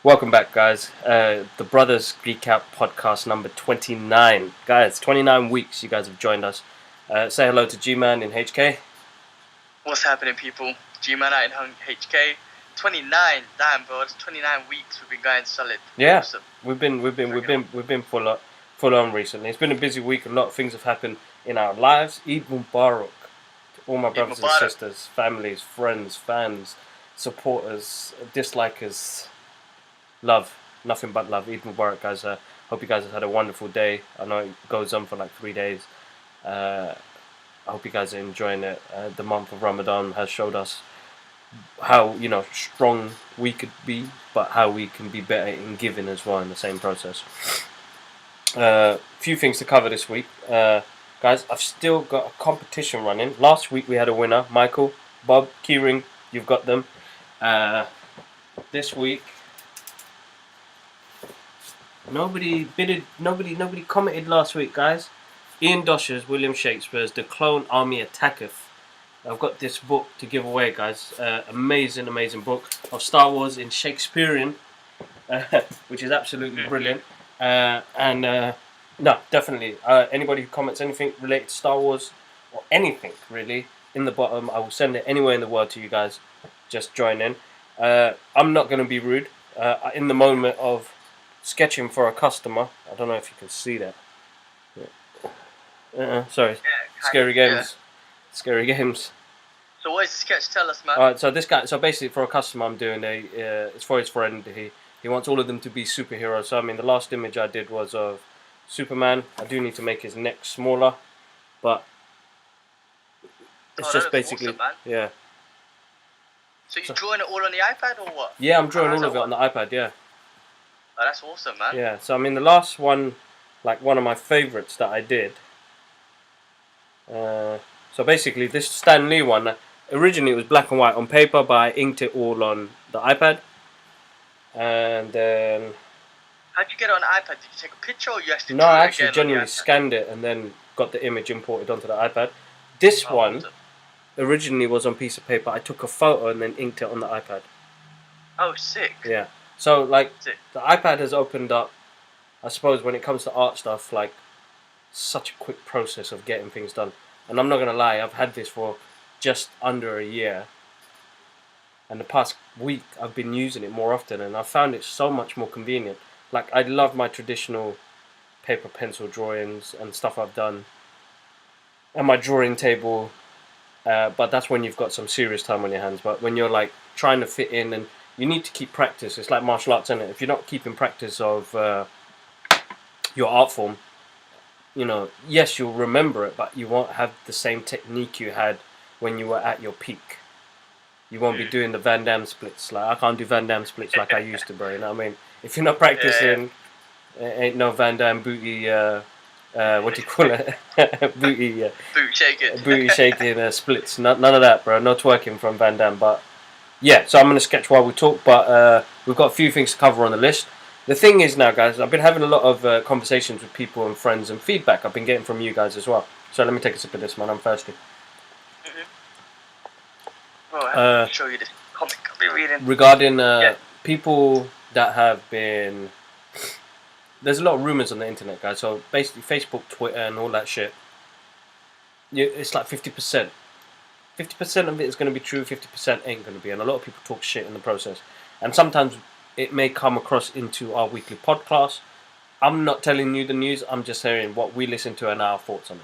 Welcome back, guys. The Brothers GeekOut podcast number 29. Guys, 29 weeks you guys have joined us. Say hello to G-Man in HK. What's happening, people? G-Man out in HK. 29, damn, bro. It's 29 weeks we've been going solid. Yeah, Awesome. we've been full on recently. It's been a busy week. A lot of things have happened in our lives. Eid Mubarak to all my brothers and sisters, families, friends, fans, supporters, dislikers. Love, nothing but love. Eid Mubarak, guys. Hope you guys have had a wonderful day. I know it goes on for like 3 days. I hope you guys are enjoying it. The month of Ramadan has showed us how strong we could be, but how we can be better in giving as well in the same process. Few things to cover this week, guys. I've still got a competition running. Last week we had a winner, Michael, Bob, Keyring. You've got them. This week. Nobody bidded. Nobody commented last week, guys. Ian Dosher's William Shakespeare's The Clone Army Attacketh. I've got this book to give away, guys. Amazing book of Star Wars in Shakespearean, which is absolutely brilliant. No, definitely. Anybody who comments anything related to Star Wars or anything really in the bottom, I will send it anywhere in the world to you guys. Just join in. I'm not going to be rude. In the moment of sketching for a customer, I don't know if you can see that. Sorry, scary games. Yeah. Scary games. So what is the sketch? Tell us, man. Alright, so this guy, basically for a customer I'm doing it's for his friend. He wants all of them to be superheroes. So I mean the last image I did was of Superman. I do need to make his neck smaller, but it's just basically awesome, man. Yeah. So you're drawing it all on the iPad or what? Yeah, I'm drawing all of it on the iPad, yeah. Oh, that's awesome, man. Yeah, so I mean the last one, like one of my favourites that I did. So basically this Stan Lee one, originally it was black and white on paper, but I inked it all on the iPad. And then... How'd you get it on the iPad? Did you take a picture or you actually No, I actually genuinely scanned it and then got the image imported onto the iPad. This one awesome. Originally was on a piece of paper. I took a photo and then inked it on the iPad. Oh, sick. Yeah. So, like, sick. The iPad has opened up, I suppose, when it comes to art stuff, like, such a quick process of getting things done. And I'm not going to lie, I've had this for just under a year. And the past week, I've been using it more often, and I've found it so much more convenient. Like, I love my traditional paper pencil drawings and stuff I've done. And my drawing table, but that's when you've got some serious time on your hands. But when you're, like, trying to fit in, and you need to keep practice. It's like martial arts, isn't it? If you're not keeping practice of your art form, yes, you'll remember it, but you won't have the same technique you had when you were at your peak. You won't be doing the Van Damme splits. Like, I can't do Van Damme splits like I used to, bro. You know what I mean? If you're not practicing, ain't no Van Damme booty, what do you call it? Booty shaking splits. None of that, bro. No twerking from Van Damme. But, yeah, so I'm going to sketch while we talk, but we've got a few things to cover on the list. The thing is now, guys, I've been having a lot of conversations with people and friends and feedback I've been getting from you guys as well. So let me take a sip of this, man. I'm thirsty. Bro, I'll show you this comic I've been reading. Regarding people that have been... There's a lot of rumours on the internet, guys. So basically Facebook, Twitter and all that shit. It's like 50%. 50% of it is going to be true, 50% ain't going to be. And a lot of people talk shit in the process. And sometimes it may come across into our weekly podcast. I'm not telling you the news. I'm just saying what we listen to and our thoughts on it.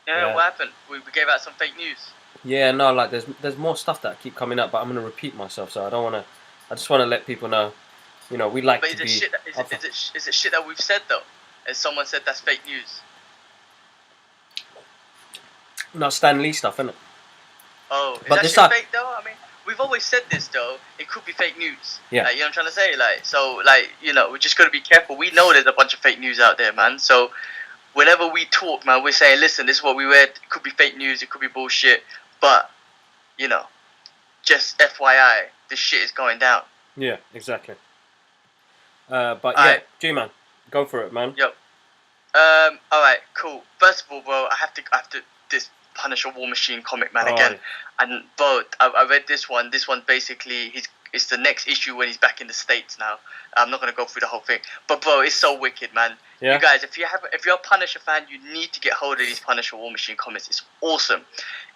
Yeah, what happened? We gave out some fake news. Yeah, no, like there's more stuff that keep coming up, but I'm gonna repeat myself, so I don't wanna. I just wanna let people know, we like to be. Is it shit that we've said though? As someone said, that's fake news. No, Stan Lee stuff, isn't it? Oh, is that shit fake though? I mean, we've always said this though. It could be fake news. Yeah. Like, you know what I'm trying to say? Like, so, like, we just gotta be careful. We know there's a bunch of fake news out there, man. So, whenever we talk, man, we're saying, listen, this is what we read. It could be fake news. It could be bullshit. But, just FYI, this shit is going down. Yeah, exactly. But G-Man, go for it, man. Yep. Alright, cool. First of all, bro, I have to this Punisher War Machine comic, man, again. And bro, I read this one. This one basically, it's the next issue when he's back in the States now. I'm not gonna go through the whole thing, but bro, it's so wicked, man. Yeah. You guys, if you're a Punisher fan, you need to get hold of these Punisher War Machine comics. It's awesome.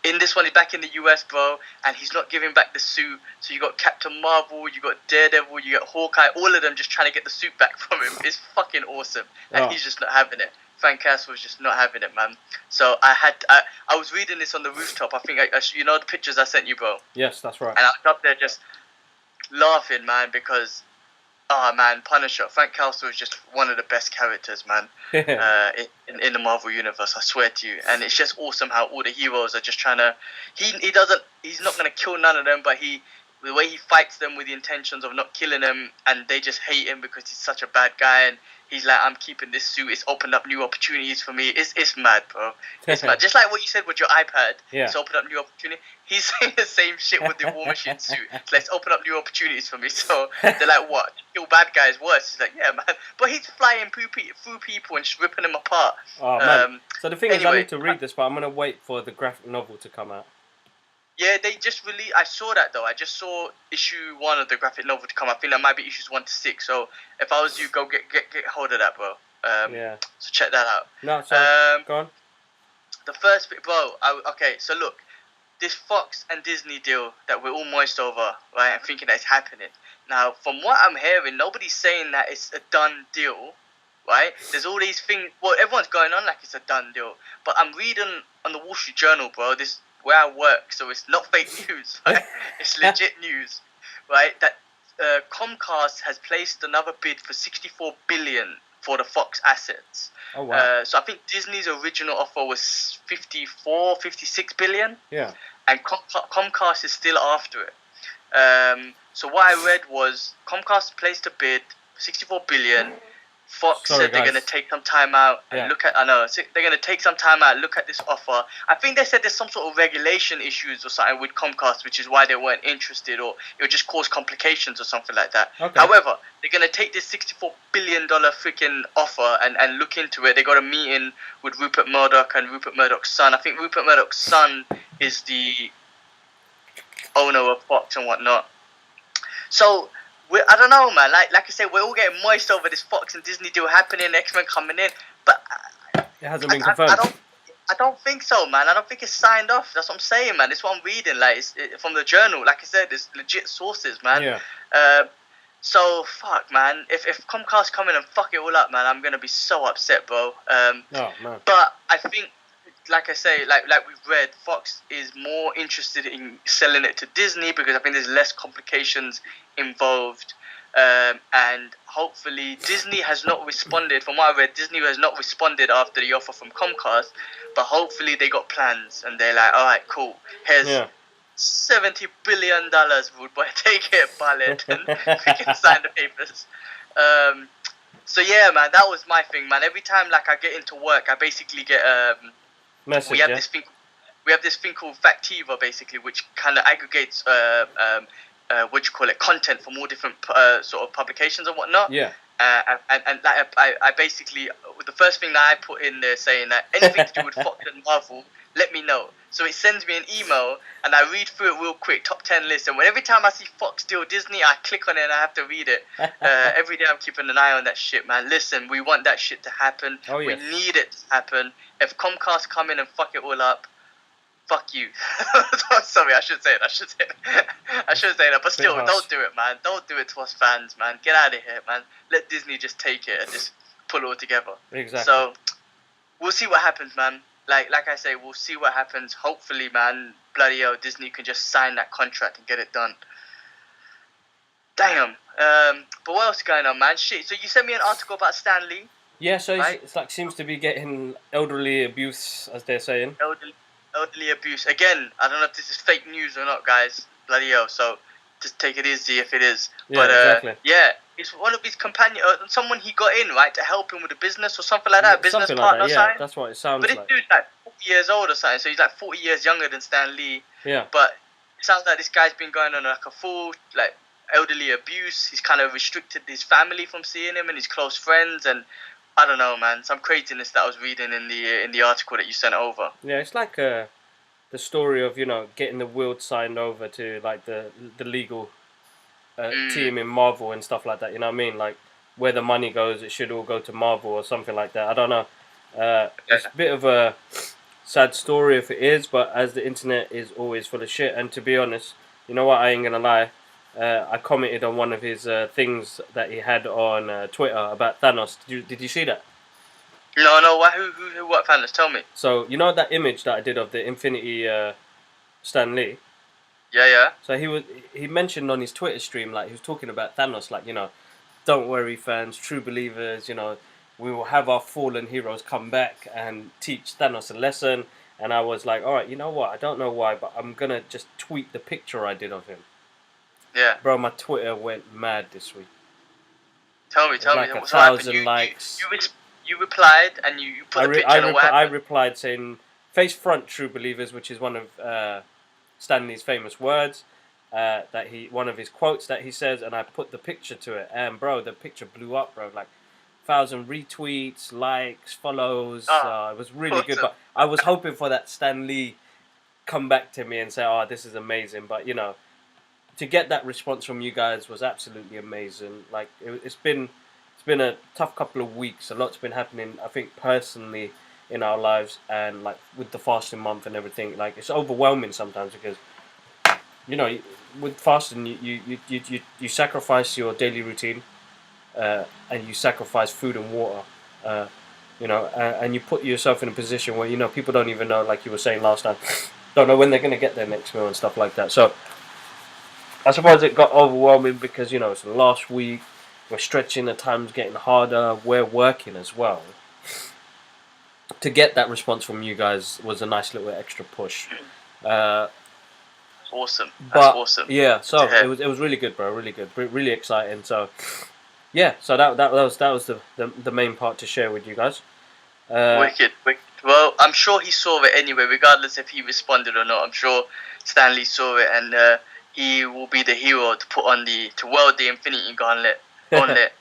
In this one, he's back in the US, bro, and he's not giving back the suit. So you got Captain Marvel, you got Daredevil, you got Hawkeye, all of them just trying to get the suit back from him. It's fucking awesome, and he's just not having it. Frank Castle was just not having it, man. So I was reading this on the rooftop. I think you know the pictures I sent you, bro. Yes, that's right. And I was up there just laughing, man, because man, Punisher, Frank Castle is just one of the best characters, man, in the Marvel universe. I swear to you, and it's just awesome how all the heroes are just trying to. He's not gonna kill none of them, but the way he fights them with the intentions of not killing them, and they just hate him because he's such a bad guy, and he's like, I'm keeping this suit. It's opened up new opportunities for me. It's mad, bro. It's mad. Just like what you said with your iPad. Yeah. It's opened up new opportunities. He's saying the same shit with the War Machine suit. Let's open up new opportunities for me. So they're like, what? Kill bad guys worse? He's like, yeah, man. But he's flying through people and just ripping them apart. Oh, man. So the thing is, I need to read this, but I'm going to wait for the graphic novel to come out. Yeah, they just released. I saw that though. I just saw issue 1 of the graphic novel to come. I think that might be issues 1 to 6. So if I was you, go get hold of that, bro. Yeah. So check that out. No, so go on. The first bit, bro. Okay, so look, this Fox and Disney deal that we're all moist over, right? I'm thinking that it's happening. Now, from what I'm hearing, nobody's saying that it's a done deal, right? There's all these things. Well, everyone's going on like it's a done deal, but I'm reading on the Wall Street Journal, bro. This where I work, so it's not fake news, right? It's legit news, right? That Comcast has placed another bid for $64 billion for the Fox assets. Oh, wow. So I think Disney's original offer was $56 billion. Yeah. And Comcast is still after it. So what I read was Comcast placed a bid for $64 billion. Fox said they're going to take some time out and look at. They're going to take some time out, look at this offer. I think they said there's some sort of regulation issues or something with Comcast, which is why they weren't interested, or it would just cause complications or something like that. Okay. However, they're going to take this $64 billion freaking offer and look into it. They got a meeting with Rupert Murdoch and Rupert Murdoch's son. I think Rupert Murdoch's son is the owner of Fox and whatnot. So I don't know, man. Like I said, we're all getting moist over this Fox and Disney deal happening, X-Men coming in, but it hasn't been confirmed. I don't think so, man. I don't think it's signed off. That's what I'm saying, man. It's what I'm reading, like from the journal. Like I said, it's legit sources, man. Yeah. So fuck, man. If Comcast come in and fuck it all up, man, I'm gonna be so upset, bro. Oh man. But I think, like I say, like we've read, Fox is more interested in selling it to Disney because I think there's less complications involved, and hopefully Disney has not responded. From what I read, Disney has not responded after the offer from Comcast, but hopefully they got plans and they're like, all right, cool. Here's $70 billion, rude boy, take it, ballot, and we can sign the papers. So yeah, man, that was my thing, man. Every time like I get into work, I basically get message, we have this thing called Factiva, basically, which kind of aggregates content from all different sort of publications and whatnot. Yeah. And like, I basically, the first thing that I put in there saying that anything to do with Fox and Marvel, let me know. So it sends me an email and I read through it real quick, top 10 list. And every time I see Fox deal Disney, I click on it and I have to read it. Every day I'm keeping an eye on that shit, man. Listen, we want that shit to happen. Oh, yes. We need it to happen. If Comcast come in and fuck it all up, fuck you. Sorry, I should say it. I should say that. But still, don't do it, man. Don't do it to us fans, man. Get out of here, man. Let Disney just take it and just pull it all together. Exactly. So we'll see what happens, man. Like I say, we'll see what happens. Hopefully, man, bloody hell, Disney can just sign that contract and get it done. Damn. But what else is going on, man? Shit. So you sent me an article about Stan Lee. Yeah, so right? it's like seems to be getting elderly abuse, as they're saying. Elderly abuse. Again, I don't know if this is fake news or not, guys. Bloody hell. So just take it easy if it is. Yeah, but exactly. yeah, it's one of his companions, someone he got in, right, to help him with a business or something like that, business something partner like that, or something. That's what it sounds like. But this dude's like 40 years old or something, so he's like 40 years younger than Stan Lee. Yeah. But it sounds like this guy's been going on like a full, like, elderly abuse. He's kind of restricted his family from seeing him and his close friends, and I don't know, man, some craziness that I was reading in the article that you sent over. Yeah, it's like the story of, getting the will signed over to like the legal team in Marvel and stuff like that. You know what I mean? Like where the money goes, it should all go to Marvel or something like that. I don't know. It's a bit of a sad story if it is, but as the internet is always full of shit. And to be honest, you know what? I ain't gonna lie. I commented on one of his things that he had on Twitter about Thanos. Did you see that? No. What fans? Tell me. So you know that image that I did of the Infinity Stan Lee. Yeah. So he mentioned on his Twitter stream, like he was talking about Thanos, like, you know, don't worry, fans, true believers, you know, we will have our fallen heroes come back and teach Thanos a lesson. And I was like, all right, you know what? I don't know why, but I'm gonna just tweet the picture I did of him. Yeah. Bro, my Twitter went mad this week. Tell me. Like What 1,000 likes. You replied and you put the picture. I replied saying, face front, true believers, which is one of Stanley's famous words. One of his quotes that he says, and I put the picture to it, and bro, the picture blew up, bro. Like 1,000 retweets, likes, follows. It was really good, but I was hoping for that Stan Lee come back to me and say, "Oh, this is amazing." But you know, to get that response from you guys was absolutely amazing. Like it's been a tough couple of weeks. A lot's been happening, I think, personally in our lives, and like with the fasting month and everything. Like it's overwhelming sometimes because, you know, with fasting, you sacrifice your daily routine, and you sacrifice food and water, you know, and you put yourself in a position where, you know, people don't even know, like you were saying last time, don't know when they're going to get their next meal and stuff like that. So I suppose it got overwhelming because, you know, it's the last week, we're stretching, the time's getting harder, we're working as well. To get that response from you guys was a nice little extra push. Awesome. That's awesome. Yeah, so it was really good, bro. Really good, really exciting. So yeah, so that was the main part to share with you guys. Wicked. Well, I'm sure he saw it anyway, regardless if he responded or not. I'm sure Stanley saw it, and he will be the hero to put on to weld the Infinity Gauntlet and get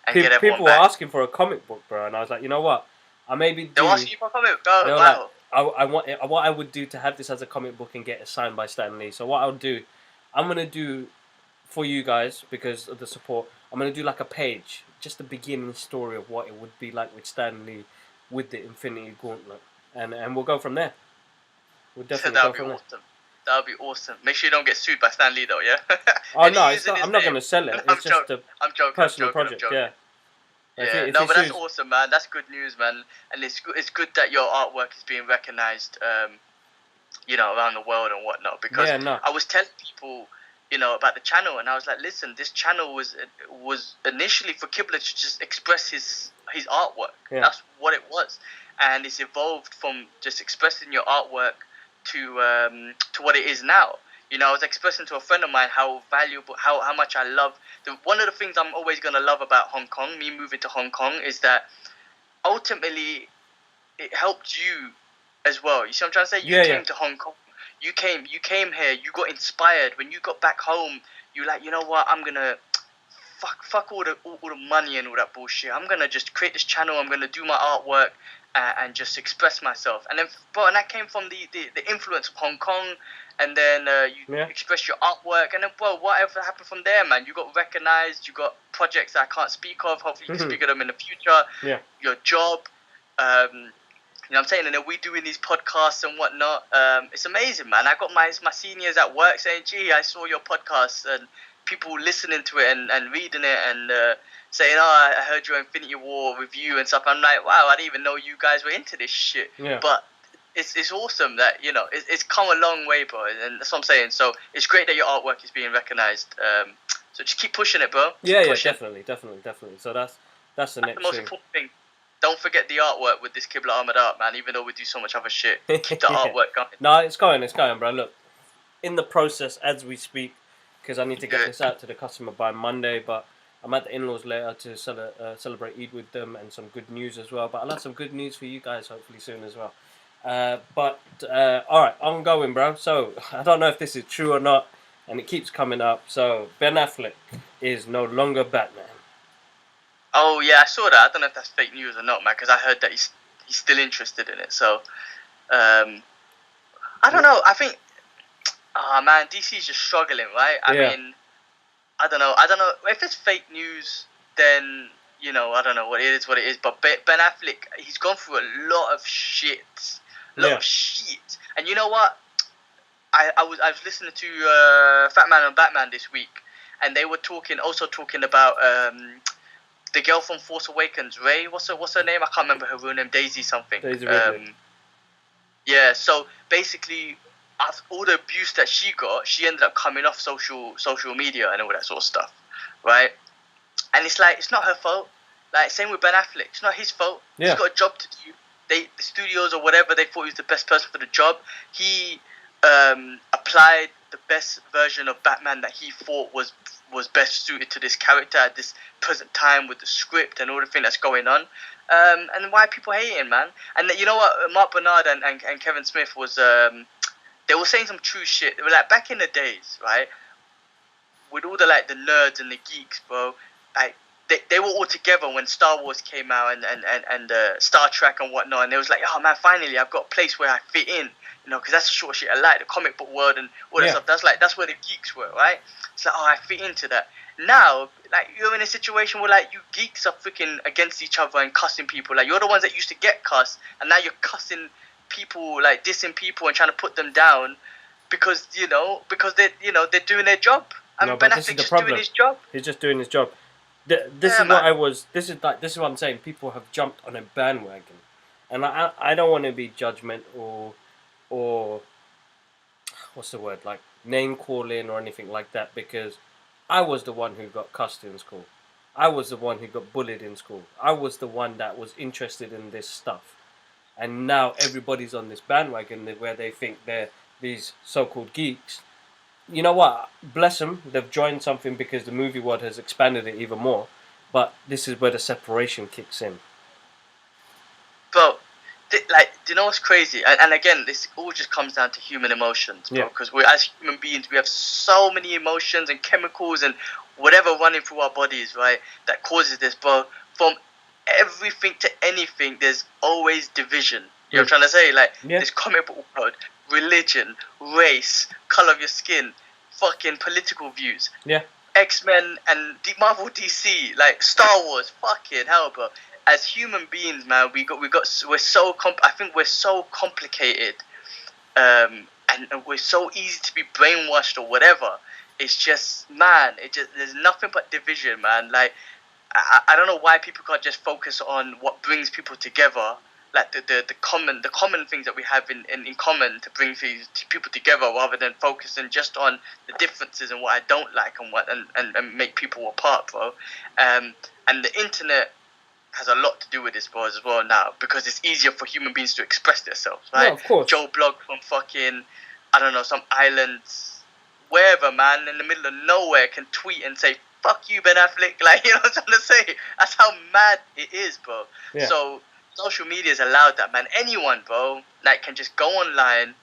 everyone back. People were asking for a comic book, bro, and I was like, you know what? They were asking for a comic book. Oh, wow. Like, what I would do to have this as a comic book and get it signed by Stan Lee. So what I'll do, I'm gonna do for you guys, because of the support, I'm gonna do like a page, just the beginning story of what it would be like with Stan Lee, with the Infinity Gauntlet, and we'll go from there. We'll definitely go from there. That would be awesome. Make sure you don't get sued by Stan Lee though, yeah. Oh no, I'm not gonna sell it. It's just a personal project, yeah. Yeah, no, but that's awesome, man. That's good news, man. And it's good that your artwork is being recognized, you know, around the world and whatnot. Because I was telling people, you know, about the channel, and I was like, listen, this channel was initially for Kibler to just express his artwork. Yeah. That's what it was, and it's evolved from just expressing your artwork to what it is now. You know, I was expressing to a friend of mine how valuable, how much I love. One of the things I'm always going to love about Hong Kong, me moving to Hong Kong, is that ultimately it helped you as well. You see what I'm trying to say? You came to Hong Kong. You came here. You got inspired. When you got back home, you like, you know what? I'm going to fuck all the money and all that bullshit. I'm going to just create this channel. I'm going to do my artwork and just express myself. And then, and that came from the influence of Hong Kong. And then you express your artwork, and then whatever happened from there, man. You got recognized. You got projects that I can't speak of. Hopefully, you can speak of them in the future. Yeah. Your job, you know what I'm saying. And then we doing these podcasts and whatnot. It's amazing, man. I got my seniors at work saying, "Gee, I saw your podcast," and people listening to it and reading it and saying, "Oh, I heard your Infinity War review and stuff." I'm like, "Wow, I didn't even know you guys were into this shit." Yeah. But it's awesome that, you know, it's come a long way, bro, and that's what I'm saying. So it's great that your artwork is being recognized. So just keep pushing it, bro. Definitely. So that's the next most important thing. Don't forget the artwork with this Kibla Armored Art, man. Even though we do so much other shit, keep the artwork going. No, it's going, bro. Look, in the process as we speak, because I need to get this out to the customer by Monday, but I'm at the in-laws later to celebrate Eid with them, and some good news as well. But I'll have some good news for you guys hopefully soon as well. All right, I'm going, bro. So I don't know if this is true or not, and it keeps coming up. So Ben Affleck is no longer Batman. Oh yeah, I saw that. I don't know if that's fake news or not, man, because I heard that he's still interested in it. So I don't know. I think, man, DC's just struggling, right? I mean, I don't know. If it's fake news, then I don't know what it is. But Ben Affleck, he's gone through a lot of shit, And you know what? I was listening to Fat Man and Batman this week, and they were talking about the girl from Force Awakens, Ray. What's her name? I can't remember her real name. Daisy something. Daisy Ridley. Yeah. So basically, after all the abuse that she got, she ended up coming off social media and all that sort of stuff, right? And it's like, it's not her fault. Like, same with Ben Affleck. It's not his fault. Yeah. He's got a job to do. The studios or whatever, they thought he was the best person for the job. He applied the best version of Batman that he thought was best suited to this character at this present time with the script and all the thing that's going on. And why are people hating, man? And you know what? Mark Bernard and Kevin Smith was... they were saying some true shit. They were like, back in the days, right? With all the nerds and the geeks, bro, like they were all together when Star Wars came out and Star Trek and whatnot, and they was like, oh man, finally I've got a place where I fit in, because that's the sort of shit I like, the comic book world and all that stuff. That's where the geeks were, right? It's like, oh, I fit into that. Now, you're in a situation where you geeks are freaking against each other and cussing people. You're the ones that used to get cussed, and now you're cussing people, dissing people and trying to put them down because they're doing their job. Ben Affleck's just doing his job. He's just doing his job. This is what I'm saying. People have jumped on a bandwagon, and I don't want to be judgmental or what's the word, name calling or anything like that, because I was the one who got cussed in school. I was the one who got bullied in school. I was the one that was interested in this stuff, and now everybody's on this bandwagon where they think they're these so-called geeks. You know what? Bless them. They've joined something because the movie world has expanded it even more. But this is where the separation kicks in. Bro, do you know what's crazy? And again, this all just comes down to human emotions, bro. Because we, as human beings, we have so many emotions and chemicals and whatever running through our bodies, right? That causes this, bro. From everything to anything, there's always division. You know what I'm trying to say? This comic book world, religion, race, color of your skin, fucking political views. Yeah. X-Men and Marvel DC, Star Wars, fucking hell, bro. As human beings, man, we're so I think we're so complicated, and we're so easy to be brainwashed or whatever. It's just, man, there's nothing but division, man. I don't know why people can't just focus on what brings people together. The common things that we have in common to bring people together, rather than focusing just on the differences and what I don't like and make people apart, bro. And the internet has a lot to do with this, bro, as well now, because it's easier for human beings to express themselves, right? Yeah, of course. Joe Blog from fucking, I don't know, some islands, wherever, man, in the middle of nowhere, can tweet and say, fuck you, Ben Affleck. You know what I'm trying to say? That's how mad it is, bro. Yeah. So social media has allowed that, man. Anyone, bro, can just go online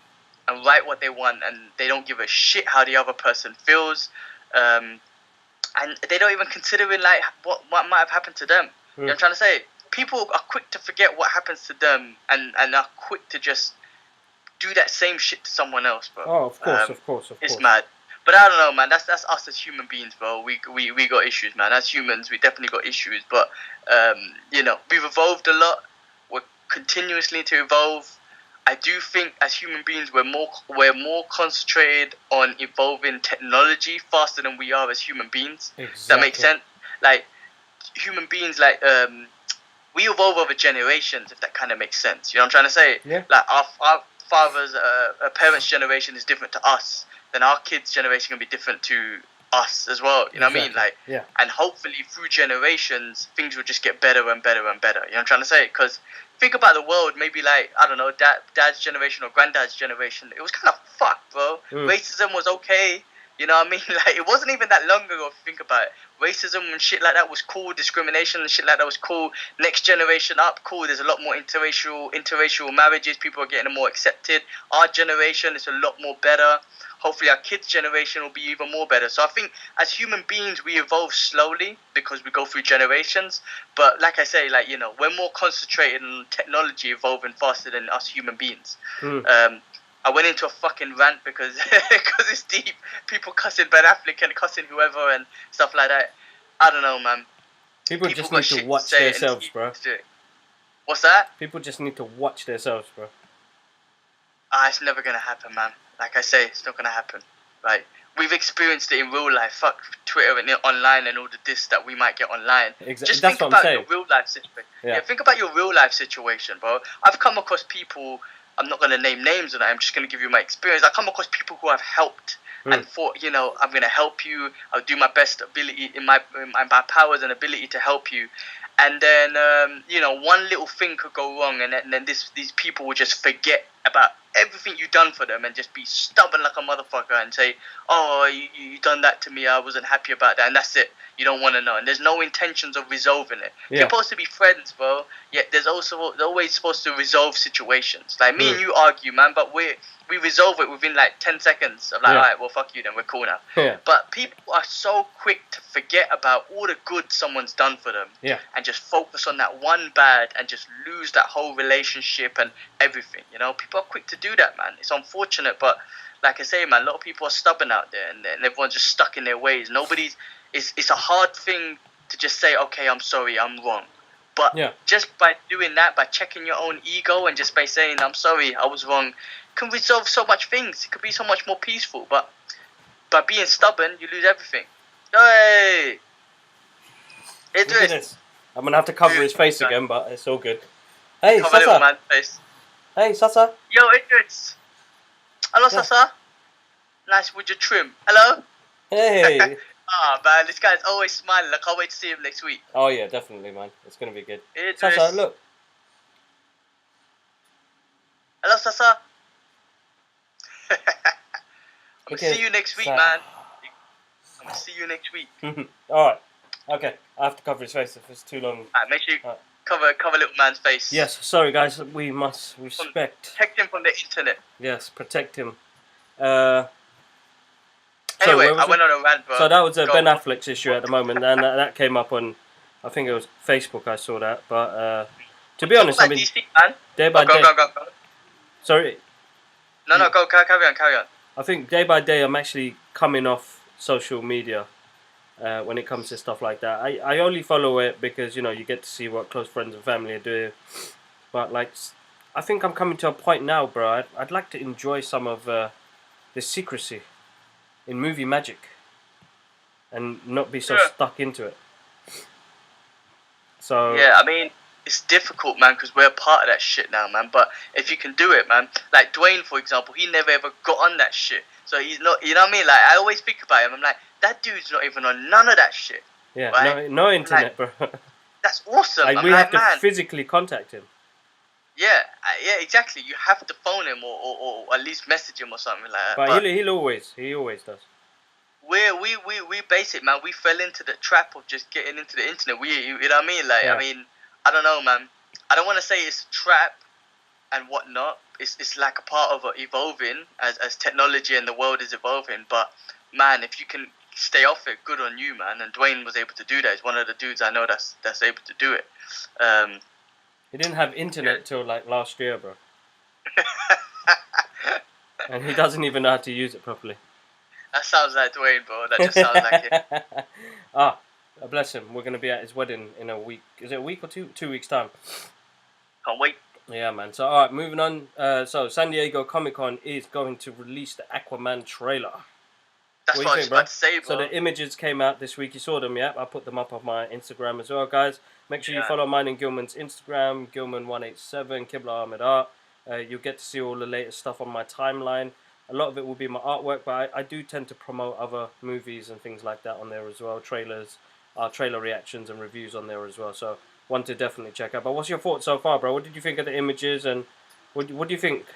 and write what they want, and they don't give a shit how the other person feels, and they don't even consider what might have happened to them. You know what I'm trying to say? People are quick to forget what happens to them, and are quick to just do that same shit to someone else, bro. Oh, of course. It's mad. But I don't know, man. That's us as human beings, bro. We got issues, man. As humans, we definitely got issues. But we've evolved a lot. We're continuously to evolve. I do think as human beings, we're more concentrated on evolving technology faster than we are as human beings. Exactly. That makes sense. Human beings, we evolve over generations, if that kind of makes sense. You know what I'm trying to say? Yeah. Our fathers, parents' generation is different to us. Then our kids' generation can be different to us as well. You know what I mean? Yeah. And hopefully through generations, things will just get better and better and better. You know what I'm trying to say? Because think about the world, maybe I don't know, dad's generation or granddad's generation. It was kind of fucked, bro. Racism was okay. You know what I mean? It wasn't even that long ago if you think about it. Racism and shit like that was cool. Discrimination and shit like that was cool. Next generation up, cool. There's a lot more interracial marriages. People are getting more accepted. Our generation is a lot more better. Hopefully our kids' generation will be even more better. So I think as human beings, we evolve slowly because we go through generations. But like I say, we're more concentrated on technology evolving faster than us human beings. I I went into a fucking rant because because it's deep. People cussing Ben Affleck and cussing whoever and stuff like that. I don't know, man. People just got need to shit watch say and it's themselves, easy bro. to do it. What's that? People just need to watch themselves, bro. It's never gonna happen, man. Like I say, it's not gonna happen. Right? We've experienced it in real life. Fuck Twitter and online and all the diss that we might get online. Exactly. Just That's think what I'm about saying. your real life situation. Yeah. Yeah, think about your real life situation, bro. I've come across people. I'm not gonna name names on that. I'm just gonna give you my experience. I come across people who I've helped and thought, you know, I'm gonna help you. I'll do my best ability in my powers and ability to help you. And then, you know, one little thing could go wrong, and then these people will just forget about everything you've done for them and just be stubborn like a motherfucker and say, oh, you done that to me, I wasn't happy about that, and that's it. You don't want to know, and there's no intentions of resolving it. Yeah. You're supposed to be friends, bro. Yet there's always supposed to resolve situations. Like me and you argue, man, but we resolve it within like 10 seconds of like, all right, well, fuck you then, we're cool now. Yeah. But people are so quick to forget about all the good someone's done for them, and just focus on that one bad and just lose that whole relationship and everything. You know, people are quick to do that, man. It's unfortunate, but like I say, man, a lot of people are stubborn out there, and everyone's just stuck in their ways. It's a hard thing to just say, okay, I'm sorry, I'm wrong. But just by doing that, by checking your own ego and just by saying, I'm sorry, I was wrong, can resolve so much things. It could be so much more peaceful. But by being stubborn, you lose everything. Hey! Idris! I'm going to have to cover his face again, but it's all good. Hey, cover little man's face. Hey, Sasa. Yo, Idris! Hello, Sasa. Nice with your trim. Hello? Hey. Man, this guy's always smiling. I can't wait to see him next week. Oh, yeah, definitely, man. It's going to be good. Idris. Sasa, look. Hello, Sasa. I'm going to see you next week, man. I'm going to see you next week. Alright. Okay. I have to cover his face if it's too long. Alright, make sure you cover little man's face. Yes, sorry, guys. We must respect. Protect him from the internet. Yes, protect him. Anyway, I went on a rant, bro. So that was Ben Affleck's issue at the moment, and that came up on, I think it was Facebook. I saw that, but to be honest, I mean, DC, man. day by day. Go. Sorry. No, go. Carry on. I think day by day, I'm actually coming off social media when it comes to stuff like that. I only follow it because you get to see what close friends and family are doing, but like, I think I'm coming to a point now, bro. I'd like to enjoy some of the secrecy in movie magic and not be so stuck into it. So yeah, I mean, it's difficult, man, because we're a part of that shit now, man. But if you can do it, man, like Dwayne, for example, he never ever got on that shit, so he's not. You know what I mean? Like I always think about him. I'm like, that dude's not even on none of that shit. Yeah, right? no internet, bro. That's awesome. Like, we have to physically contact him. Yeah, exactly. You have to phone him or at least message him or something like that. But he always does. We basic, man. We fell into the trap of just getting into the internet. You know what I mean? Like, I mean, I don't know, man. I don't want to say it's a trap and whatnot. It's like a part of evolving as technology and the world is evolving. But man, if you can stay off it, good on you, man. And Dwayne was able to do that. He's one of the dudes I know that's able to do it. He didn't have internet till like last year, bro. And he doesn't even know how to use it properly. That sounds like Dwayne, bro. That just sounds like him. Bless him. We're going to be at his wedding in a week. Is it a week or 2 weeks' time? Can't wait. Yeah, man. So, alright, moving on. So, San Diego Comic-Con is going to release the AquaMan trailer. That's what I was about to say, bro. So, the images came out this week. You saw them, yeah? I put them up on my Instagram as well, guys. Make sure you follow mine and Gilman's Instagram, Gilman187, Kibla Ahmed Art. You'll get to see all the latest stuff on my timeline. A lot of it will be my artwork, but I do tend to promote other movies and things like that on there as well. Trailers, trailer reactions and reviews on there as well. So, one to definitely check out. But what's your thoughts so far, bro? What did you think of the images, and what do you think?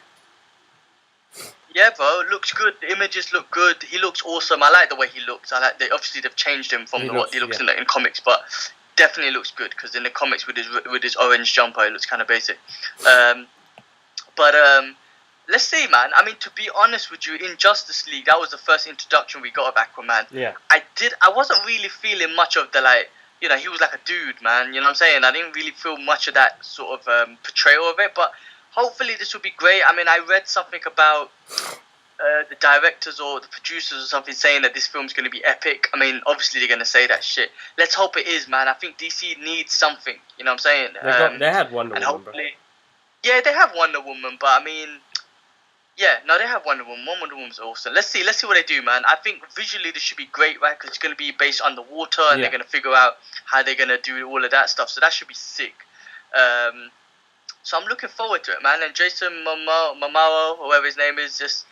Yeah, bro, it looks good. The images look good. He looks awesome. I like the way he looks. Obviously they've changed him from what he looks in comics, but definitely looks good because in the comics with his orange jumper, it looks kind of basic. But let's see, man. I mean, to be honest with you, in Justice League, that was the first introduction we got of Aquaman. Yeah. I wasn't really feeling much of the he was like a dude, man. You know what I'm saying? I didn't really feel much of that sort of portrayal of it, but hopefully this will be great. I mean, I read something about the directors or the producers or something saying that this film's going to be epic. I mean, obviously they're going to say that shit. Let's hope it is, man. I think DC needs something. You know what I'm saying? They had Wonder and Woman, bro. yeah, they have Wonder Woman, but I mean, yeah, no, they have Wonder Woman. Wonder Woman's awesome. Let's see what they do, man. I think visually this should be great, right? Because it's going to be based underwater, and they're going to figure out how they're going to do all of that stuff. So that should be sick. So I'm looking forward to it, man. And Jason Momoa, whoever his name is, just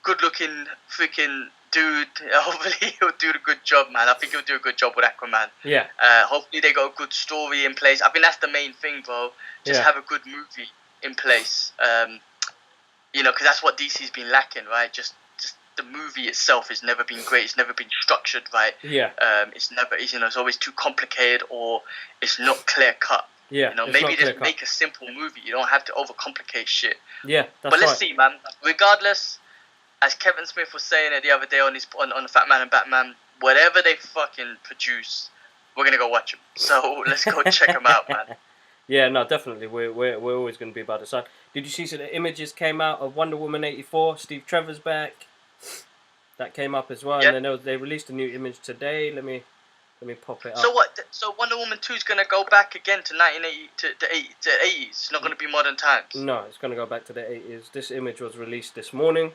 good-looking freaking dude. Hopefully he'll do a good job, man. I think he'll do a good job with Aquaman. Yeah. Hopefully they got a good story in place. I think that's the main thing, bro. Just have a good movie in place. You know, because that's what DC's been lacking, right? Just the movie itself has never been great. It's never been structured right. Yeah. It's always too complicated or it's not clear cut. Yeah. You know, maybe just make a simple movie. You don't have to overcomplicate shit. Yeah, that's But let's see, man. Regardless, as Kevin Smith was saying it the other day on the Fat Man and Batman, whatever they fucking produce, we're gonna go watch them. So let's go check them out, man. Yeah, no, definitely. We're always going to be by the side. Did you see the images came out of Wonder Woman 84? Steve Trevor's back. That came up as well. Yeah. And then they released a new image today. Let me pop it up. So what? So Wonder Woman 2 is going to go back again to 1980 to 80s. It's not going to be modern times. No, it's going to go back to the 80s. This image was released this morning.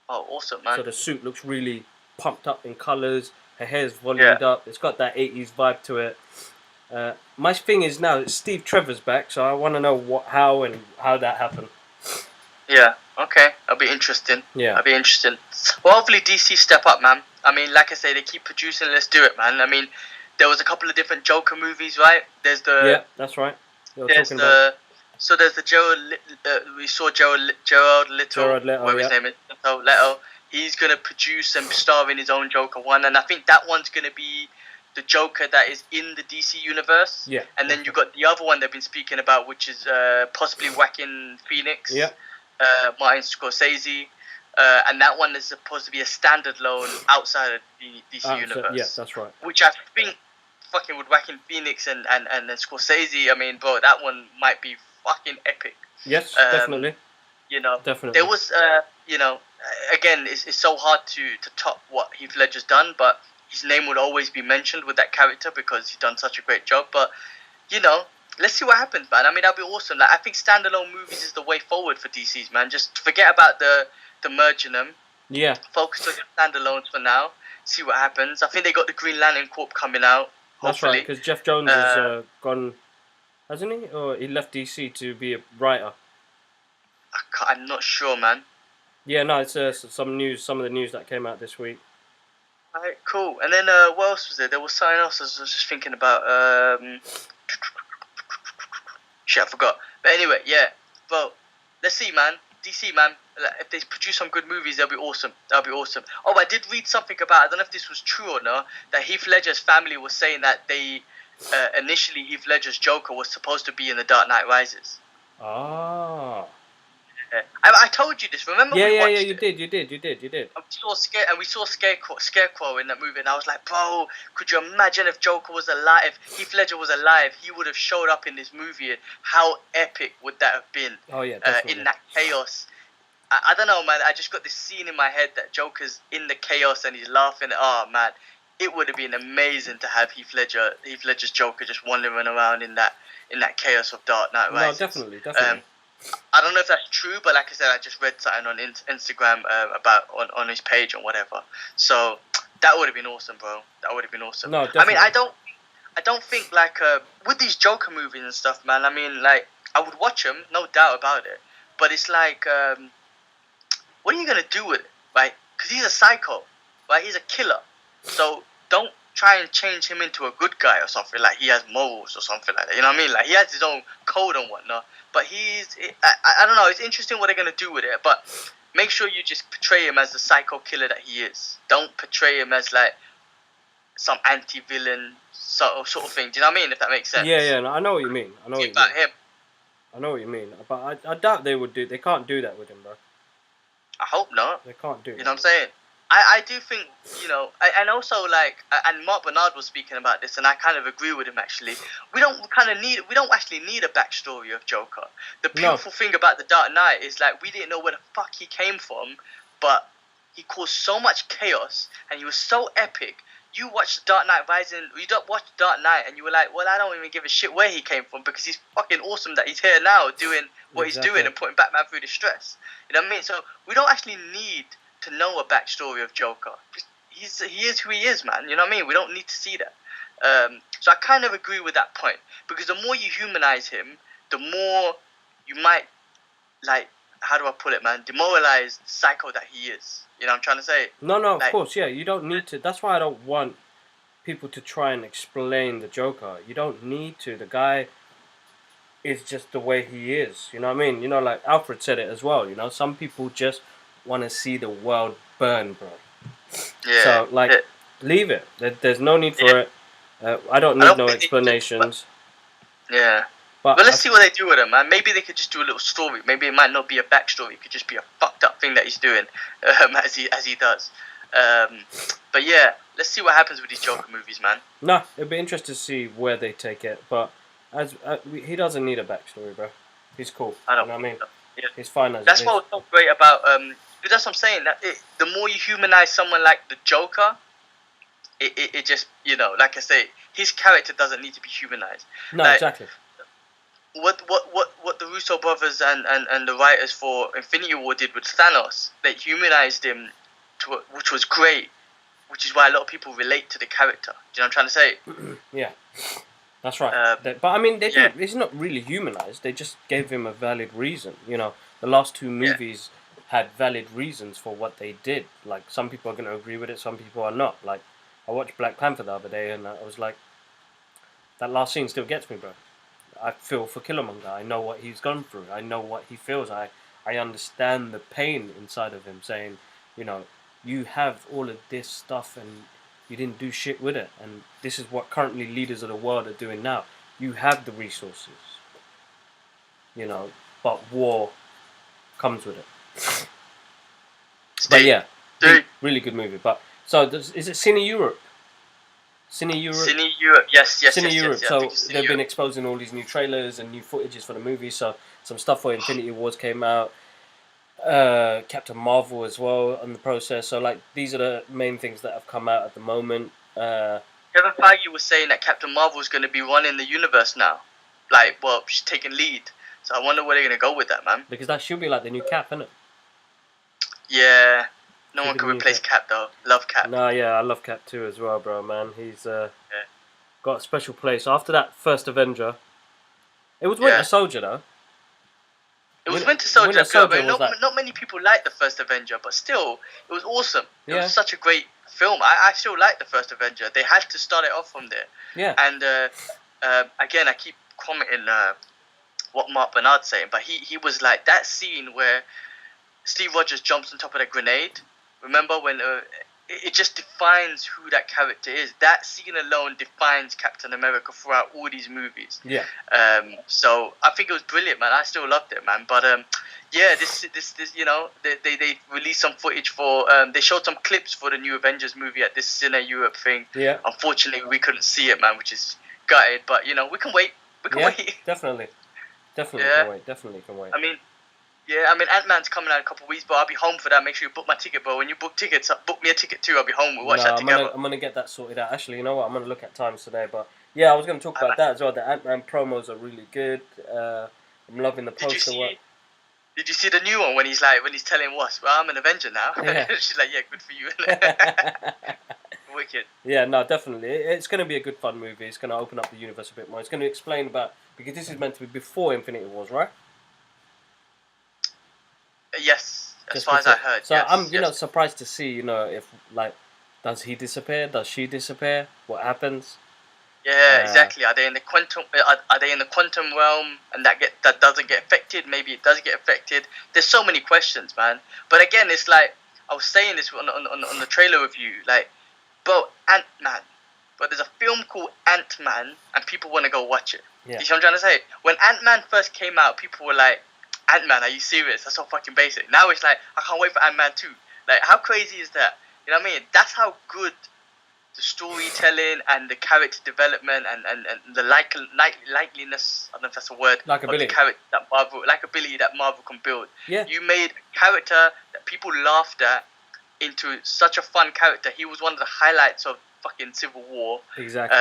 Oh, awesome, man. So the suit looks really pumped up in colours. Her hair's volumed up. It's got that 80s vibe to it. My thing is now that Steve Trevor's back, so I want to know how that happened. Yeah, okay, that'll be interesting. Yeah, that'll be interesting. Well, hopefully DC step up, man. I mean, like I say, they keep producing. Let's do it, man. I mean, there was a couple of different Joker movies, right? There's the that's right. There's the we saw Gerald Leto, whatever his name is, Leto. He's gonna produce and star in his own Joker one, and I think that one's gonna be the Joker that is in the DC universe. Yeah. And then you got the other one they've been speaking about, which is possibly Joaquin Phoenix. Yeah. Martin Scorsese. And that one is supposed to be a standalone outside of the DC universe. Yeah, that's right. Which I think fucking with Joaquin Phoenix and Scorsese, I mean, bro, that one might be fucking epic. Yes, definitely. You know, definitely. There was, you know, again, it's so hard to top what Heath Ledger's done, but his name would always be mentioned with that character because he's done such a great job. But, you know, let's see what happens, man. I mean, that'd be awesome. Like, I think standalone movies is the way forward for DC's, man. Just forget about the merging them. Yeah. Focus on your standalones for now. See what happens. I think they got the Green Lantern Corp coming out. That's right, because Jeff Jones has gone, hasn't he? Or he left DC to be a writer. I'm not sure, man. Yeah, no, it's some of the news that came out this week. Alright, cool. And then what else was there? There was something else I was just thinking about. Shit, I forgot. But anyway, yeah. Well, let's see, man. DC, man. If they produce some good movies, that'll be awesome. That'll be awesome. Oh, I did read something about, I don't know if this was true or not, that Heath Ledger's family was saying that they initially Heath Ledger's Joker was supposed to be in The Dark Knight Rises. Ah. I told you this. Remember? Yeah, you did. And we saw Scarecrow in that movie, and I was like, bro, could you imagine if Joker was alive? If Heath Ledger was alive, he would have showed up in this movie. How epic would that have been? Oh yeah, definitely. In that chaos. I don't know, man. I just got this scene in my head that Joker's in the chaos and he's laughing. Oh man, it would have been amazing to have Heath Ledger's Joker just wandering around in that chaos of Dark Knight Rises. No, definitely. I don't know if that's true, but like I said, I just read something on Instagram about on his page or whatever. So that would have been awesome, bro. That would have been awesome. No, definitely. I mean, I don't think like with these Joker movies and stuff, man. I mean, like I would watch them, no doubt about it. But it's like, what are you gonna do with it, right? Because he's a psycho, right? He's a killer. So don't try and change him into a good guy or something, like he has morals or something like that. You know what I mean? Like he has his own code and whatnot. But I don't know. It's interesting what they're gonna do with it. But make sure you just portray him as the psycho killer that he is. Don't portray him as like some anti-villain sort of thing. Do you know what I mean? If that makes sense. Yeah. No, I know what you mean. I know what you mean. But I doubt they would do. They can't do that with him, bro. I hope not. They can't do. You know what I'm saying? I do think, and also and Mark Bernard was speaking about this, and I kind of agree with him actually. We don't actually need a backstory of Joker. The beautiful thing about the Dark Knight is like we didn't know where the fuck he came from, but he caused so much chaos, and he was so epic. You watched Dark Knight Rising, you don't watch Dark Knight, and you were like, well, I don't even give a shit where he came from because he's fucking awesome that he's here now doing what he's doing and putting Batman through the stress. You know what I mean? So we don't actually need to know a backstory of Joker. He is who he is, man. You know what I mean? We don't need to see that. So I kind of agree with that point because the more you humanize him, the more you might, like, how do I put it, man? Demoralize the psycho that he is. You know what I'm trying to say? No, of course, yeah. You don't need to. That's why I don't want people to try and explain the Joker. You don't need to. The guy is just the way he is. You know what I mean? Like Alfred said it as well. Some people just want to see the world burn, bro. Yeah. So, leave it. There's no need for it. I don't need no explanations. Yeah. But let's see what they do with him, man. Maybe they could just do a little story. Maybe it might not be a backstory. It could just be a fucked up thing that he's doing, as he does. But yeah, let's see what happens with these Joker movies, man. No, it'd be interesting to see where they take it. But he doesn't need a backstory, bro. He's cool. I don't know what I mean? Yeah. He's fine as That's what's so great about But that's what I'm saying. That the more you humanize someone like the Joker, it just like I say, his character doesn't need to be humanized. No, exactly. What the Russo brothers and the writers for Infinity War did with Thanos, they humanized him which was great, which is why a lot of people relate to the character. Do you know what I'm trying to say? Yeah, that's right. But I mean, it's not really humanized. They just gave him a valid reason. The last two movies had valid reasons for what they did. Like, some people are going to agree with it, some people are not. Like, I watched Black Panther the other day, and I was like, that last scene still gets me, bro. I feel for Killmonger. I know what he's gone through. I know what he feels. I understand the pain inside of him, saying, you have all of this stuff and you didn't do shit with it. And this is what currently leaders of the world are doing now. You have the resources, but war comes with it. But yeah, really good movie. But so is it CineEurope? CineEurope, yes. CineEurope. So they've been exposing all these new trailers and new footages for the movie. So some stuff for Infinity Wars came out. Captain Marvel as well on the process. So these are the main things that have come out at the moment. Kevin Feige was saying that Captain Marvel is going to be running the universe now. She's taking lead. So I wonder where they're going to go with that, man. Because that should be like the new Cap, isn't it? Yeah. No one can replace Cap, though. Love Cap. No, yeah, I love Cap too as well, bro, man. He's got a special place. After that first Avenger, it was Winter Soldier, though. It was Winter Soldier. Not many people liked the first Avenger, but still, it was awesome. It was such a great film. I still like the first Avenger. They had to start it off from there. Yeah. And again, I keep commenting what Mark Bernard's saying, but he was like that scene where Steve Rogers jumps on top of the grenade. Remember when it just defines who that character is. That scene alone defines Captain America throughout all these movies. Yeah. So I think it was brilliant, man. I still loved it, man. But this they released some footage for they showed some clips for the new Avengers movie at this CineEurope thing. Yeah. Unfortunately, we couldn't see it, man, which is gutted. But we can wait. We can wait. Definitely can wait. Definitely can wait. I mean, Ant-Man's coming out in a couple of weeks, but I'll be home for that. Make sure you book my ticket, bro. When you book tickets, book me a ticket too. I'll be home. We'll watch that together. I'm going to get that sorted out. Actually, you know what? I'm going to look at times today. But yeah, I was going to talk about that as well. The Ant-Man promos are really good. I'm loving the poster work. Did you see the new one when he's telling Wasp, well, I'm an Avenger now? Yeah. She's like, yeah, good for you. Wicked. Yeah, no, definitely. It's going to be a good fun movie. It's going to open up the universe a bit more. It's going to explain about, because this is meant to be before Infinity Wars, right? Yes, as far as I heard. So I'm, surprised to see, if does he disappear? Does she disappear? What happens? Yeah, exactly. Are they in the quantum? Are they in the quantum realm, and that doesn't get affected? Maybe it does get affected. There's so many questions, man. But again, it's like I was saying this on the trailer review, bro, Ant-Man. But there's a film called Ant-Man, and people want to go watch it. Yeah. You see what I'm trying to say? When Ant-Man first came out, people were like, Ant-Man, are you serious? That's so fucking basic. Now it's like, I can't wait for Ant-Man 2. How crazy is that? You know what I mean? That's how good the storytelling and the character development and the likeliness, I don't know if that's a word, of the Likeability. character that likability that Marvel can build. Yeah. You made a character that people laughed at into such a fun character. He was one of the highlights of fucking Civil War. Exactly.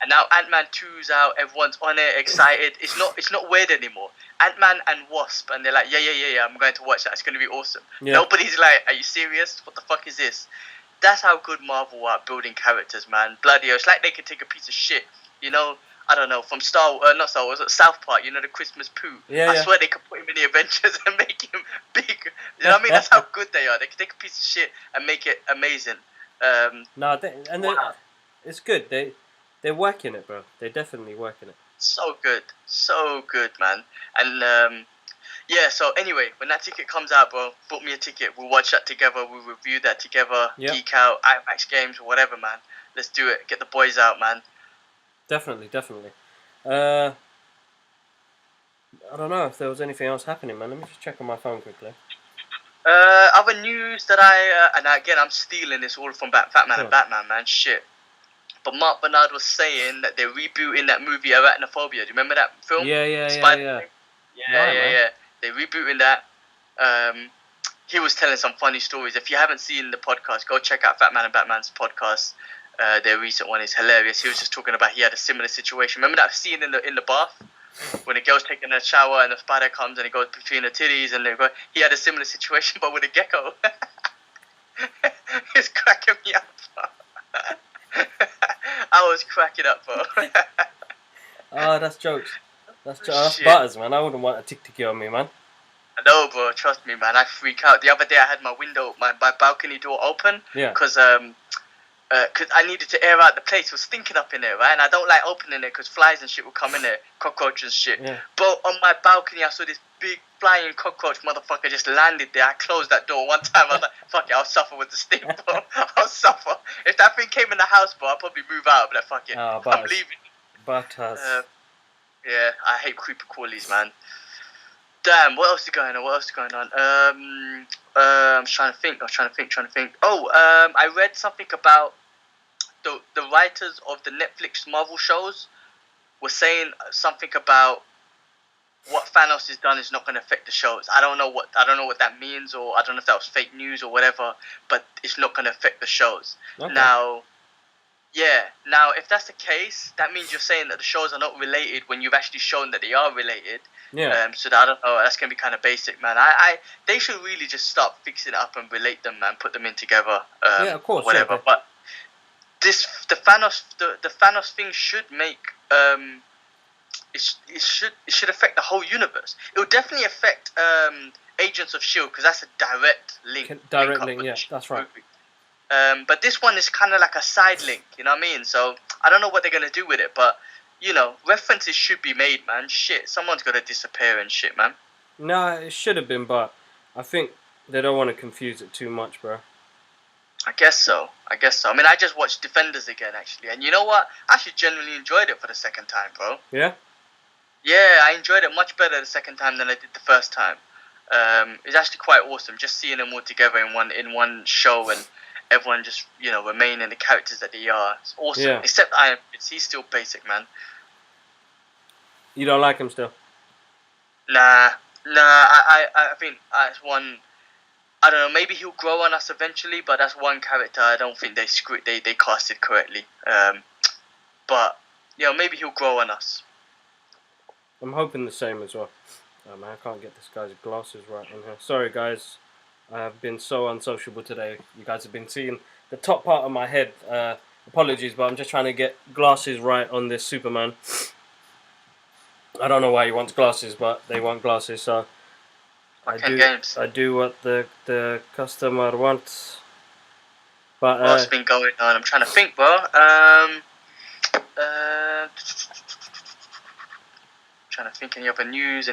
And now Ant-Man 2's out. Everyone's on it, excited. It's not weird anymore. Ant-Man and Wasp, and they're like, yeah, I'm going to watch that. It's going to be awesome. Yeah. Nobody's like, are you serious? What the fuck is this? That's how good Marvel are at building characters, man. Bloody hell. It's like they could take a piece of shit, you know, I don't know, from not Star Wars, South Park, you know, the Christmas poo. I swear they could put him in the Avengers and make him big. You know what I mean? That's how good they are. They can take a piece of shit and make it amazing. It's good. They're working it, bro. They're definitely working it. So good, man. And yeah. So anyway, when that ticket comes out, bro, book me a ticket. We'll watch that together. We'll review that together. Yep. Geek Out, IMAX Games, or whatever, man. Let's do it. Get the boys out, man. Definitely. I don't know if there was anything else happening, man. Let me just check on my phone quickly. Other news that and again, I'm stealing this all from Batman and Batman, man. Shit. But Mark Bernard was saying that they're rebooting that movie Arachnophobia. Do you remember that film? Yeah. Yeah. They're rebooting that. He was telling some funny stories. If you haven't seen the podcast, go check out Fatman and Batman's podcast. Their recent one is hilarious. He was just talking about he had a similar situation. Remember that scene in the bath when the girl's taking a shower and the spider comes and it goes between her titties and he had a similar situation but with a gecko. It's cracking me up. I was cracking up, bro. Oh, that's jokes. That's butters, man. I wouldn't want a tick-ticky on me, man. I know, bro. Trust me, man. I freak out. The other day I had my balcony door open. Yeah. Because I needed to air out the place. It was stinking up in there, right? And I don't like opening it because flies and shit will come in there. Cockroaches and shit. Yeah. But on my balcony I saw this big flying cockroach motherfucker just landed there. I closed that door one time. I was like, fuck it, I'll suffer with the stink, bro. I'll suffer. If that thing came in the house, bro, I'll probably move out. But fuck it. I'm leaving. Butters. Yeah, I hate creepy crawlies, man. Damn, what else is going on? I'm trying to think. Oh, I read something about the writers of the Netflix Marvel shows were saying something about what Thanos has done is not going to affect the shows. I don't know what that means, or I don't know if that was fake news or whatever, but it's not going to affect the shows. Okay. Now, if that's the case, that means you're saying that the shows are not related when you've actually shown that they are related. Yeah. So I don't know. That's gonna be kind of basic, man. They should really just start fixing it up and relate them, man. Put them in together. Yeah, of course. Whatever. Yeah, but the Thanos thing should make it should affect the whole universe. It will definitely affect Agents of S.H.I.E.L.D. because that's a direct link. Yeah, that's right. But this one is kind of like a side link, you know what I mean? So I don't know what they're gonna do with it, but you know, references should be made, man. Shit, someone's got to disappear and shit, man. No, it should have been, but I think they don't want to confuse it too much, bro. I guess so. I mean, I just watched Defenders again, actually. And you know what? I actually genuinely enjoyed it for the second time, bro. Yeah? Yeah, I enjoyed it much better the second time than I did the first time. It's actually quite awesome, just seeing them all together in one show and everyone just, you know, remaining the characters that they are. It's awesome. Yeah. Except he's still basic, man. You don't like him still? Nah. I think that's one. I don't know. Maybe he'll grow on us eventually, but that's one character I don't think they casted correctly. But you know, maybe he'll grow on us. I'm hoping the same as well. Oh man, I can't get this guy's glasses right in here. Sorry guys, I have been so unsociable today. You guys have been seeing the top part of my head. Apologies, but I'm just trying to get glasses right on this Superman. I don't know why he wants glasses, but they want glasses, so I do what the customer wants. But what's been going on? I'm trying to think, bro. Trying to think any other news.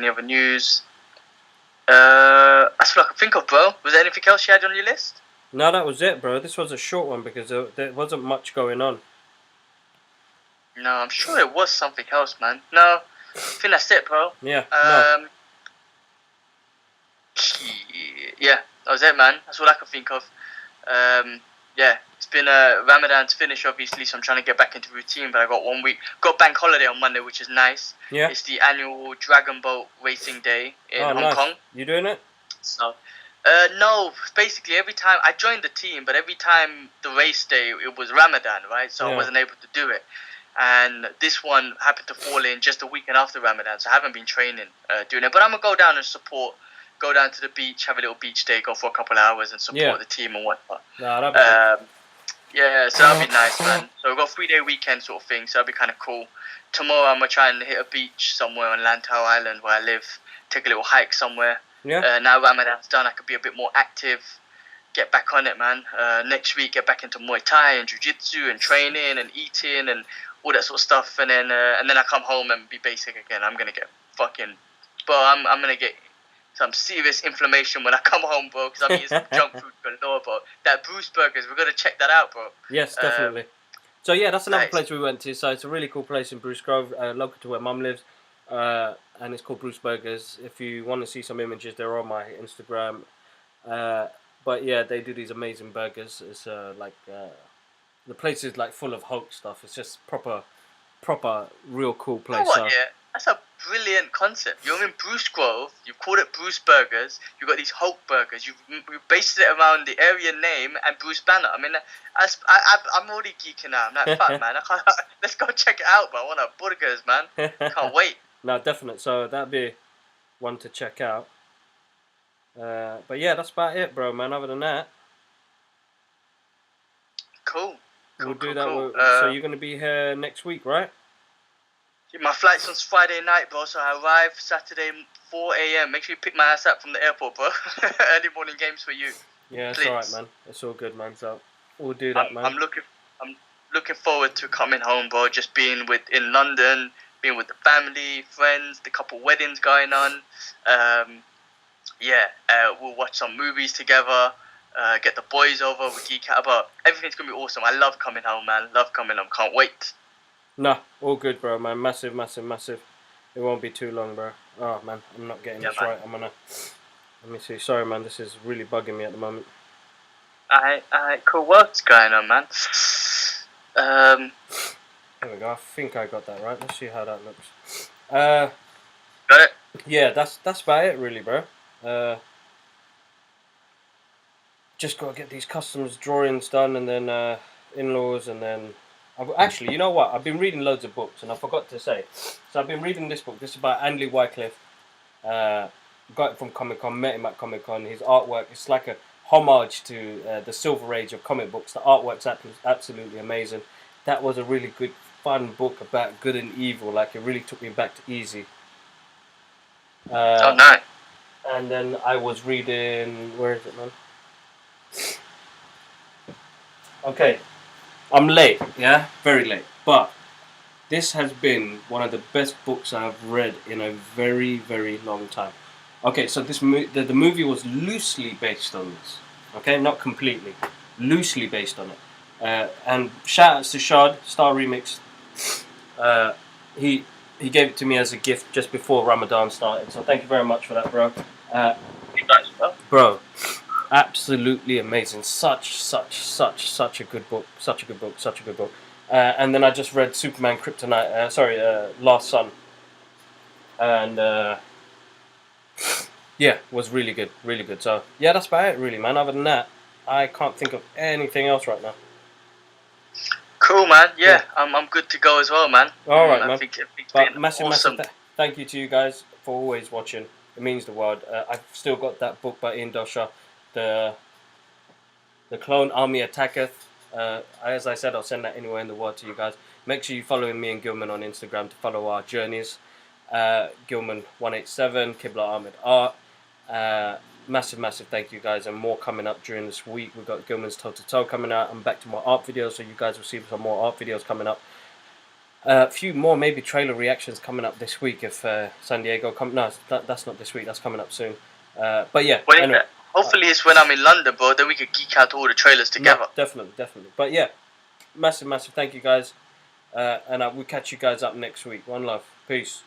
That's what I can think of, bro. Was there anything else you had on your list? No, that was it, bro. This was a short one because there wasn't much going on. No, I'm sure there was something else, man. No, I think that's it, bro. Yeah. Yeah, that was it, man. That's all I can think of. yeah, it's been Ramadan's finished, obviously, so I'm trying to get back into routine. But I got 1 week. Got bank holiday on Monday, which is nice. Yeah. It's the annual Dragon Boat Racing Day in Hong nice. Kong. You doing it? So, no. Basically, every time I joined the team, but every time the race day, it was Ramadan, right? So I wasn't able to do it. And this one happened to fall in just a weekend after Ramadan, so I haven't been training doing it. But I'm gonna go down and support. Go down to the beach, have a little beach day, go for a couple of hours, and support the team and whatnot. Nah, that'd be good. Yeah, so that'd be nice, man. So we've got a 3-day weekend sort of thing, so that'd be kind of cool. Tomorrow I'm gonna try and hit a beach somewhere on Lantau Island where I live. Take a little hike somewhere. Yeah. Now Ramadan's done, I could be a bit more active. Get back on it, man. Next week, get back into Muay Thai and Jiu-Jitsu and training and eating and all that sort of stuff. And then I come home and be basic again. I'm gonna get fucking, bro. I'm gonna get some serious inflammation when I come home, bro. Because I'm eating some junk food galore, bro. That Bruce Burgers, we're gonna check that out, bro. Yes, definitely. So yeah, that's another place we went to. So it's a really cool place in Bruce Grove, local to where Mum lives, and it's called Bruce Burgers. If you want to see some images, they're on my Instagram. But yeah, they do these amazing burgers. It's the place is like full of Hulk stuff. It's just proper, real cool place. You know what, yeah? That's a brilliant concept. You're in Bruce Grove. You've called it Bruce Burgers. You've got these Hulk burgers. You've based it around the area name and Bruce Banner. I mean, I'm already geeking out. I'm like, fuck, man. Let's go check it out, bro. I want burgers, man. Can't wait. No, definitely. So that'd be one to check out. But yeah, that's about it, bro, man. Other than that, cool. We'll do that. Cool. So you're gonna be here next week, right? My flight's on Friday night, bro. So I arrive Saturday 4 a.m. Make sure you pick my ass up from the airport, bro. Early morning games for you. Yeah, it's alright, man. It's all good, man. So we'll do that, man. I'm looking forward to coming home, bro. Just being in London, being with the family, friends, the couple weddings going on. We'll watch some movies together. Get the boys over. We'll geek out about everything's gonna be awesome. I love coming home, man. Love coming home. Can't wait. Nah, all good, bro, man. Massive. It won't be too long, bro. Oh, man, I'm not getting this right. Let me see. Sorry, man. This is really bugging me at the moment. Alright, cool. What's going on, man? There we go. I think I got that right. Let's see how that looks. Got it? Yeah, that's about it, really, bro. Just gotta get these customs drawings done, and then in-laws, and then actually, you know what? I've been reading loads of books, and I forgot to say. So I've been reading this book. This is by Andy Wycliffe. Got it from Comic Con. Met him at Comic Con. His artwork, it's like a homage to the Silver Age of comic books. The artwork's absolutely amazing. That was a really good, fun book about good and evil. Like, it really took me back to Easy. Oh, nice. And then I was reading. Where is it, man? Okay, I'm late, yeah, very late, but this has been one of the best books I've read in a very, very long time. Okay, so the movie was loosely based on this, okay, not completely, loosely based on it. And shout outs to Shard, Star Remix. He gave it to me as a gift just before Ramadan started, so thank you very much for that, bro. Bro. Absolutely amazing. Such a good book. Such a good book. And then I just read Superman Kryptonite. Last Sun. And yeah, was really good. Really good. So yeah, that's about it, really, man. Other than that, I can't think of anything else right now. Cool, man. Yeah. I'm good to go as well, man. All right, man. I think massive thank you to you guys for always watching. It means the world. I've still got that book by Ian Dosha. The Clone Army Attacketh. As I said, I'll send that anywhere in the world to you guys. Make sure you're following me and Gilman on Instagram to follow our journeys. Gilman187, Qibla Ahmed Art. Massive thank you guys, and more coming up during this week. We've got Gilman's Toe to Toe coming out. I'm back to more art videos, so you guys will see some more art videos coming up. A few more maybe trailer reactions coming up this week if San Diego come. No, that's not this week. That's coming up soon. But yeah. Anyway. Hopefully it's when I'm in London, bro. Then we could geek out all the trailers together. No, definitely. But yeah, massive thank you guys. And we'll catch you guys up next week. One love. Peace.